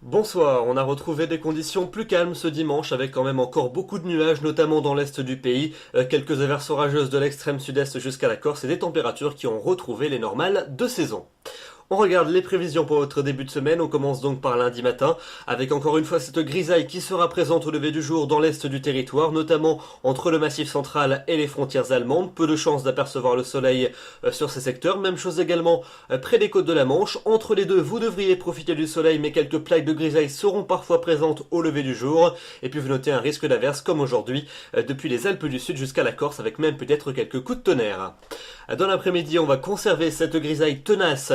Bonsoir, on a retrouvé des conditions plus calmes ce dimanche avec quand même encore beaucoup de nuages, notamment dans l'est du pays, quelques averses orageuses de l'extrême sud-est jusqu'à la Corse et des températures qui ont retrouvé les normales de saison. On regarde les prévisions pour votre début de semaine, on commence donc par lundi matin, avec encore une fois cette grisaille qui sera présente au lever du jour dans l'est du territoire, notamment entre le massif central et les frontières allemandes. Peu de chances d'apercevoir le soleil sur ces secteurs, même chose également près des côtes de la Manche. Entre les deux, vous devriez profiter du soleil, mais quelques plaques de grisaille seront parfois présentes au lever du jour. Et puis vous notez un risque d'averse comme aujourd'hui, depuis les Alpes du Sud jusqu'à la Corse, avec même peut-être quelques coups de tonnerre. Dans l'après-midi, on va conserver cette grisaille tenace,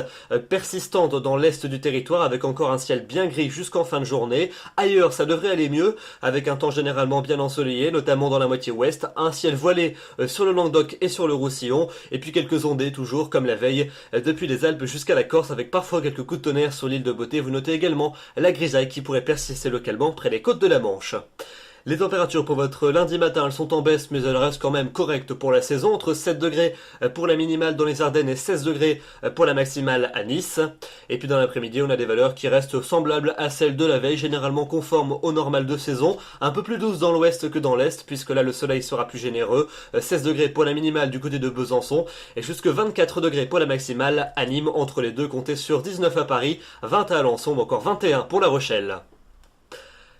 persistante dans l'est du territoire, avec encore un ciel bien gris jusqu'en fin de journée. Ailleurs, ça devrait aller mieux, avec un temps généralement bien ensoleillé, notamment dans la moitié ouest, un ciel voilé sur le Languedoc et sur le Roussillon, et puis quelques ondées toujours, comme la veille, depuis les Alpes jusqu'à la Corse, avec parfois quelques coups de tonnerre sur l'île de Beauté. Vous notez également la grisaille qui pourrait persister localement près des côtes de la Manche. Les températures pour votre lundi matin, elles sont en baisse, mais elles restent quand même correctes pour la saison, entre 7 degrés pour la minimale dans les Ardennes et 16 degrés pour la maximale à Nice. Et puis dans l'après-midi, on a des valeurs qui restent semblables à celles de la veille, généralement conformes au normal de saison, un peu plus douces dans l'ouest que dans l'est, puisque là le soleil sera plus généreux, 16 degrés pour la minimale du côté de Besançon, et jusque 24 degrés pour la maximale à Nîmes. Entre les deux, comptez sur 19 à Paris, 20 à Alençon, ou encore 21 pour La Rochelle.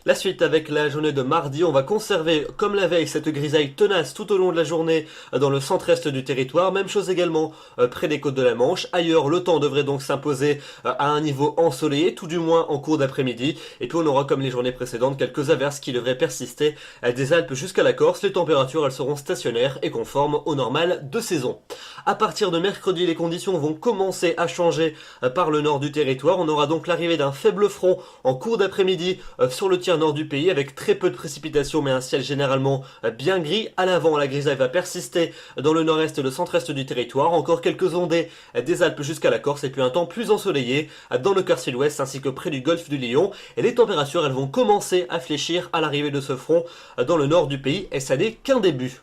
La suite avec la journée de mardi, on va conserver comme la veille cette grisaille tenace tout au long de la journée dans le centre-est du territoire. Même chose également près des côtes de la Manche. Ailleurs, le temps devrait donc s'imposer à un niveau ensoleillé, tout du moins en cours d'après-midi. Et puis on aura comme les journées précédentes quelques averses qui devraient persister des Alpes jusqu'à la Corse. Les températures, elles seront stationnaires et conformes au normal de saison. À partir de mercredi, les conditions vont commencer à changer par le nord du territoire. On aura donc l'arrivée d'un faible front en cours d'après-midi sur le tiers nord du pays, avec très peu de précipitations mais un ciel généralement bien gris. À l'avant, la grisaille va persister dans le nord-est et le centre-est du territoire. Encore quelques ondées des Alpes jusqu'à la Corse et puis un temps plus ensoleillé dans le quart sud-ouest ainsi que près du golfe du Lion. Et les températures, elles vont commencer à fléchir à l'arrivée de ce front dans le nord du pays, et ça n'est qu'un début.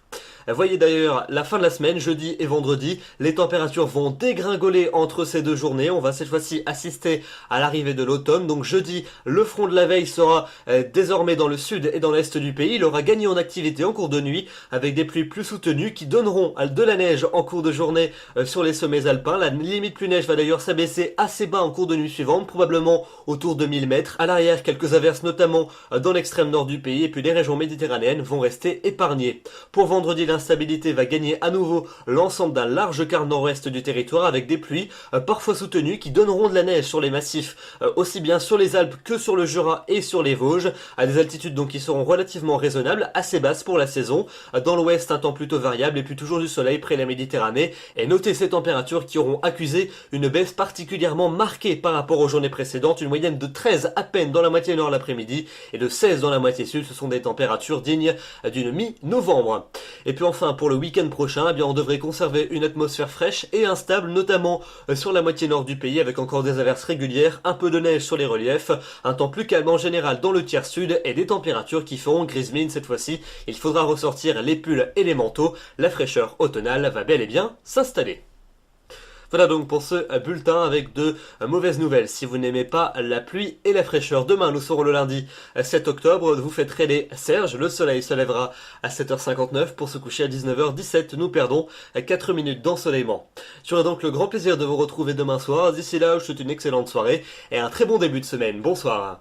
Voyez d'ailleurs la fin de la semaine, jeudi et vendredi, les températures vont dégringoler entre ces deux journées. On va cette fois-ci assister à l'arrivée de l'automne. Donc jeudi, le front de la veille sera désormais dans le sud et dans l'est du pays. Il aura gagné en activité en cours de nuit avec des pluies plus soutenues qui donneront de la neige en cours de journée sur les sommets alpins. La limite plus neige va d'ailleurs s'abaisser assez bas en cours de nuit suivante, probablement autour de 1000 mètres. À l'arrière, quelques averses notamment dans l'extrême nord du pays, et puis les régions méditerranéennes vont rester épargnées. Pour vendredi, l'instabilité va gagner à nouveau l'ensemble d'un large quart nord-ouest du territoire, avec des pluies parfois soutenues qui donneront de la neige sur les massifs, aussi bien sur les Alpes que sur le Jura et sur les Vosges, à des altitudes donc qui seront relativement raisonnables, assez basses pour la saison. Dans l'ouest, un temps plutôt variable et puis toujours du soleil près de la Méditerranée. Et notez ces températures qui auront accusé une baisse particulièrement marquée par rapport aux journées précédentes, une moyenne de 13 à peine dans la moitié nord l'après-midi et de 16 dans la moitié sud. Ce sont des températures dignes d'une mi-novembre. Et puis enfin, pour le week-end prochain, eh bien, on devrait conserver une atmosphère fraîche et instable, notamment sur la moitié nord du pays, avec encore des averses régulières, un peu de neige sur les reliefs, un temps plus calme en général dans le tiers sud et des températures qui feront grise mine cette fois-ci. Il faudra ressortir les pulls et les manteaux. La fraîcheur automnale va bel et bien s'installer. Voilà donc pour ce bulletin avec de mauvaises nouvelles. Si vous n'aimez pas la pluie et la fraîcheur, demain nous serons le lundi 7 octobre. Vous fêterez les Serges. Le soleil se lèvera à 7h59 pour se coucher à 19h17. Nous perdons 4 minutes d'ensoleillement. J'aurai donc le grand plaisir de vous retrouver demain soir. D'ici là, je vous souhaite une excellente soirée et un très bon début de semaine. Bonsoir.